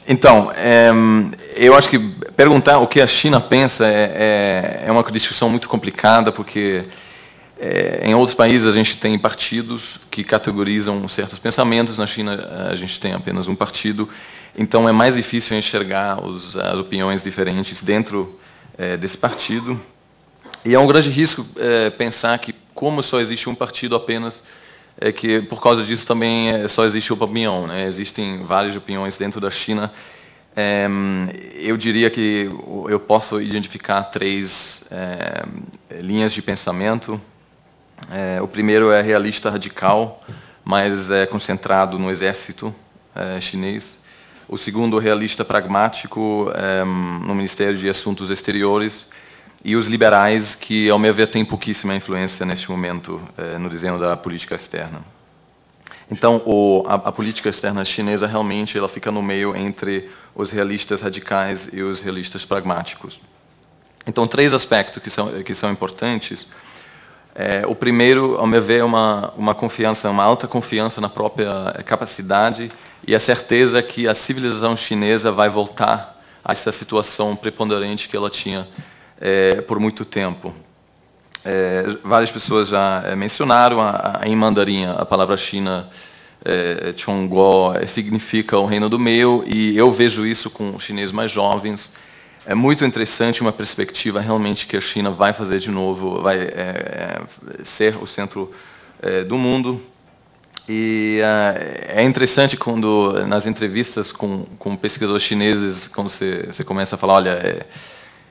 Então, eu acho que perguntar o que a China pensa é uma discussão muito complicada, porque em outros países a gente tem partidos que categorizam certos pensamentos. Na China a gente tem apenas um partido, então é mais difícil enxergar as opiniões diferentes dentro desse partido. E é um grande risco pensar que, como só existe um partido apenas, que por causa disso também só existe uma opinião, né? Existem várias opiniões dentro da China. Eu diria que eu posso identificar 3 linhas de pensamento. O primeiro é realista radical, mas é concentrado no exército chinês. O segundo, realista pragmático, no Ministério de Assuntos Exteriores. E os liberais, que, ao meu ver, têm pouquíssima influência neste momento no desenho da política externa. Então, a política externa chinesa realmente ela fica no meio entre os realistas radicais e os realistas pragmáticos. Então, 3 aspectos que são importantes. O primeiro, ao meu ver, é uma confiança, uma alta confiança na própria capacidade e a certeza que a civilização chinesa vai voltar a essa situação preponderante que ela tinha por muito tempo. Várias pessoas já mencionaram em mandarim a palavra China, Chongguo, significa o reino do meio, e eu vejo isso com chineses mais jovens. É muito interessante, uma perspectiva realmente que a China vai fazer de novo, vai ser o centro do mundo. E é interessante quando, nas entrevistas com pesquisadores chineses, quando você começa a falar, olha,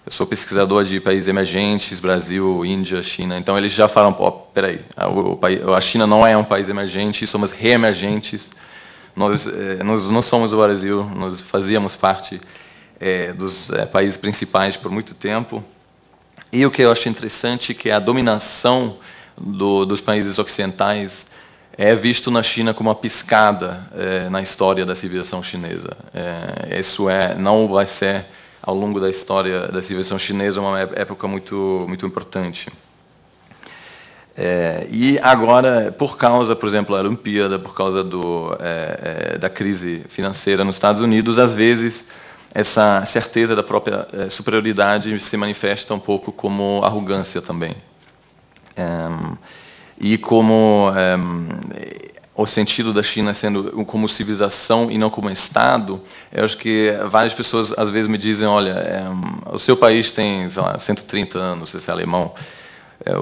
eu sou pesquisador de países emergentes, Brasil, Índia, China. Então, eles já falam, peraí, a China não é um país emergente, somos reemergentes. Nós não somos o Brasil, nós fazíamos parte dos países principais por muito tempo. E o que eu acho interessante é que a dominação dos países ocidentais é visto na China como uma piscada na história da civilização chinesa. Isso não vai ser, ao longo da história da civilização chinesa, uma época muito, muito importante. E agora, por causa, por exemplo, da Olimpíada, por causa da crise financeira nos Estados Unidos, às vezes essa certeza da própria superioridade se manifesta um pouco como arrogância também. E como o sentido da China sendo como civilização e não como Estado, eu acho que várias pessoas às vezes me dizem, olha, o seu país tem, sei lá, 130 anos, se é alemão,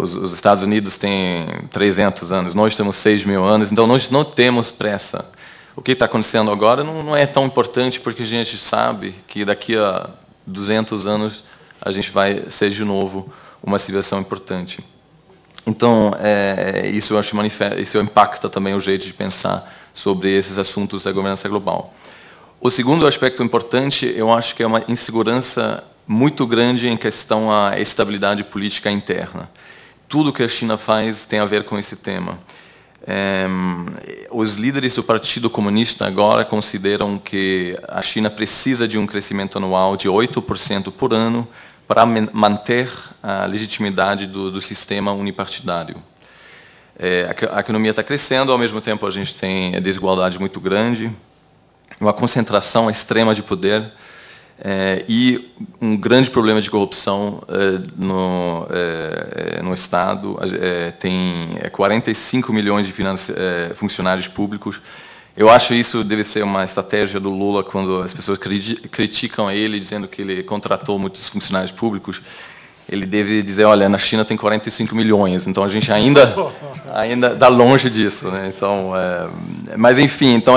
os Estados Unidos têm 300 anos, nós temos 6.000 anos, então nós não temos pressa. O que está acontecendo agora não é tão importante, porque a gente sabe que daqui a 200 anos a gente vai ser de novo uma civilização importante. Então, isso eu acho isso impacta também o jeito de pensar sobre esses assuntos da governança global. O segundo aspecto importante, eu acho que é uma insegurança muito grande em questão à estabilidade política interna. Tudo que a China faz tem a ver com esse tema. Os líderes do Partido Comunista agora consideram que a China precisa de um crescimento anual de 8% por ano para manter a legitimidade do sistema unipartidário. A economia está crescendo, ao mesmo tempo a gente tem desigualdade muito grande, uma concentração extrema de poder e um grande problema de corrupção no Estado. Tem 45 milhões de funcionários públicos. Eu acho isso deve ser uma estratégia do Lula quando as pessoas criticam ele, dizendo que ele contratou muitos funcionários públicos. Ele deve dizer, olha, na China tem 45 milhões, então a gente ainda está longe disso, né? Então, mas, enfim, então,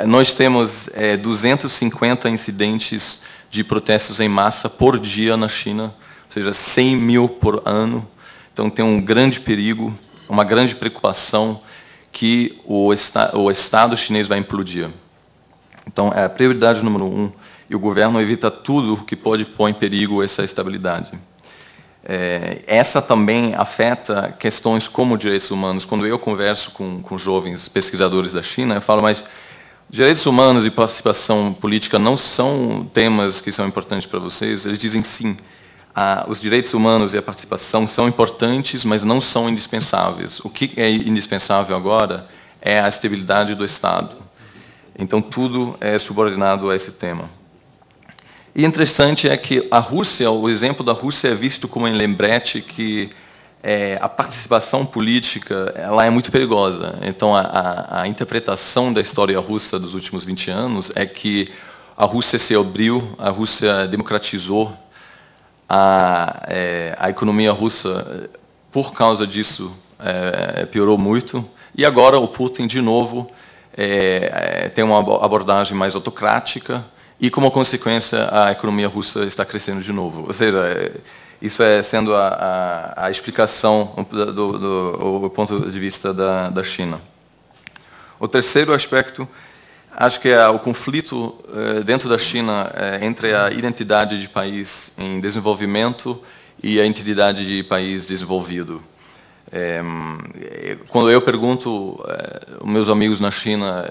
nós temos 250 incidentes de protestos em massa por dia na China, ou seja, 100 mil por ano. Então, tem um grande perigo, uma grande preocupação que o Estado chinês vai implodir. Então, é a prioridade número 1, e o governo evita tudo que pode pôr em perigo essa estabilidade. Essa também afeta questões como direitos humanos. Quando eu converso com jovens pesquisadores da China, eu falo, mas direitos humanos e participação política não são temas que são importantes para vocês? Eles dizem sim. Os direitos humanos e a participação são importantes, mas não são indispensáveis. O que é indispensável agora é a estabilidade do Estado. Então, tudo é subordinado a esse tema. E interessante é que a Rússia, o exemplo da Rússia é visto como um lembrete que a participação política ela é muito perigosa. Então, a interpretação da história russa dos últimos 20 anos é que a Rússia se abriu, a Rússia democratizou, a economia russa, por causa disso, piorou muito. E agora o Putin, de novo, tem uma abordagem mais autocrática e, como consequência, a economia russa está crescendo de novo. Ou seja, isso sendo a explicação do ponto de vista da China. O terceiro aspecto, acho que é o conflito dentro da China entre a identidade de país em desenvolvimento e a identidade de país desenvolvido. Quando eu pergunto aos meus amigos na China,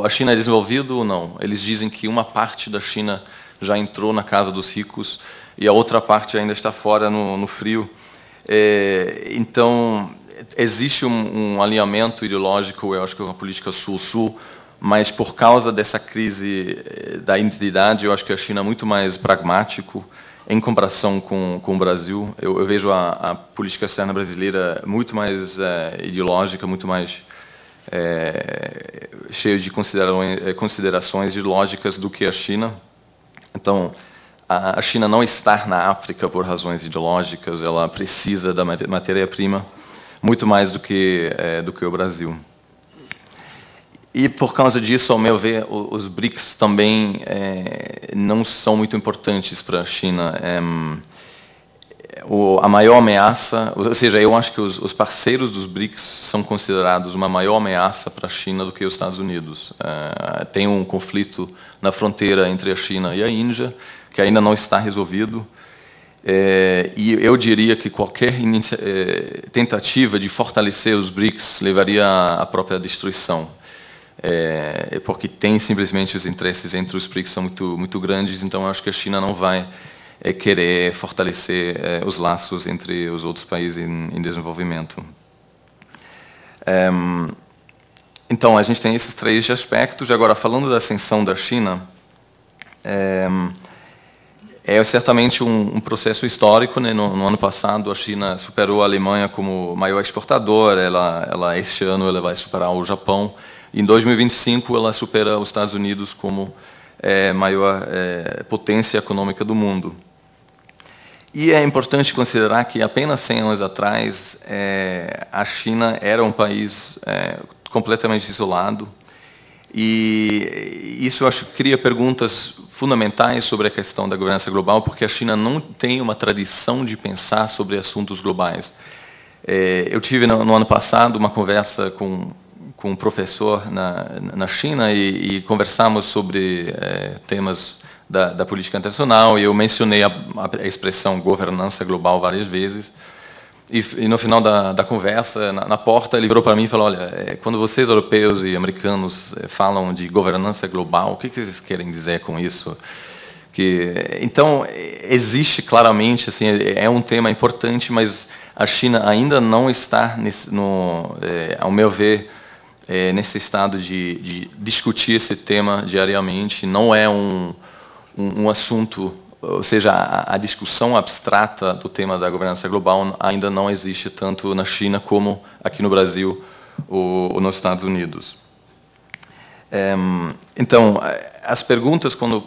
a China é desenvolvido ou não? Eles dizem que uma parte da China já entrou na casa dos ricos e a outra parte ainda está fora no frio. Então, existe um alinhamento ideológico, eu acho que é uma política sul-sul, mas por causa dessa crise da identidade, eu acho que a China é muito mais pragmático em comparação com o Brasil. Eu vejo a política externa brasileira muito mais ideológica, muito mais cheia de considerações ideológicas do que a China. Então, a China não está na África por razões ideológicas, ela precisa da matéria-prima muito mais do que o Brasil. E, por causa disso, ao meu ver, os BRICS também não são muito importantes para a China. A maior ameaça, ou seja, eu acho que os parceiros dos BRICS são considerados uma maior ameaça para a China do que os Estados Unidos. Tem um conflito na fronteira entre a China e a Índia, que ainda não está resolvido. E eu diria que qualquer tentativa de fortalecer os BRICS levaria à própria destruição. Porque tem simplesmente os interesses entre os BRICS são muito grandes, então eu acho que a China não vai querer fortalecer os laços entre os outros países em desenvolvimento. Então, a gente tem esses três aspectos. Agora, falando da ascensão da China, é certamente um processo histórico, né? No ano passado, a China superou a Alemanha como maior exportadora. Este ano ela vai superar o Japão. Em 2025, ela supera os Estados Unidos como maior potência econômica do mundo. E é importante considerar que apenas 100 anos atrás, a China era um país completamente isolado. E isso, eu acho, cria perguntas fundamentais sobre a questão da governança global, porque a China não tem uma tradição de pensar sobre assuntos globais. Eu tive, no ano passado, uma conversa com um professor na China e conversamos sobre temas da política internacional, e eu mencionei a expressão governança global várias vezes. E no final da conversa, na porta, ele virou para mim e falou: olha, quando vocês, europeus e americanos, falam de governança global, o que vocês querem dizer com isso? Então, existe claramente, assim, é um tema importante, mas a China ainda não está, ao meu ver, nesse estado de discutir esse tema diariamente. Não é um assunto, ou seja, a discussão abstrata do tema da governança global ainda não existe tanto na China como aqui no Brasil ou nos Estados Unidos. Então, as perguntas, quando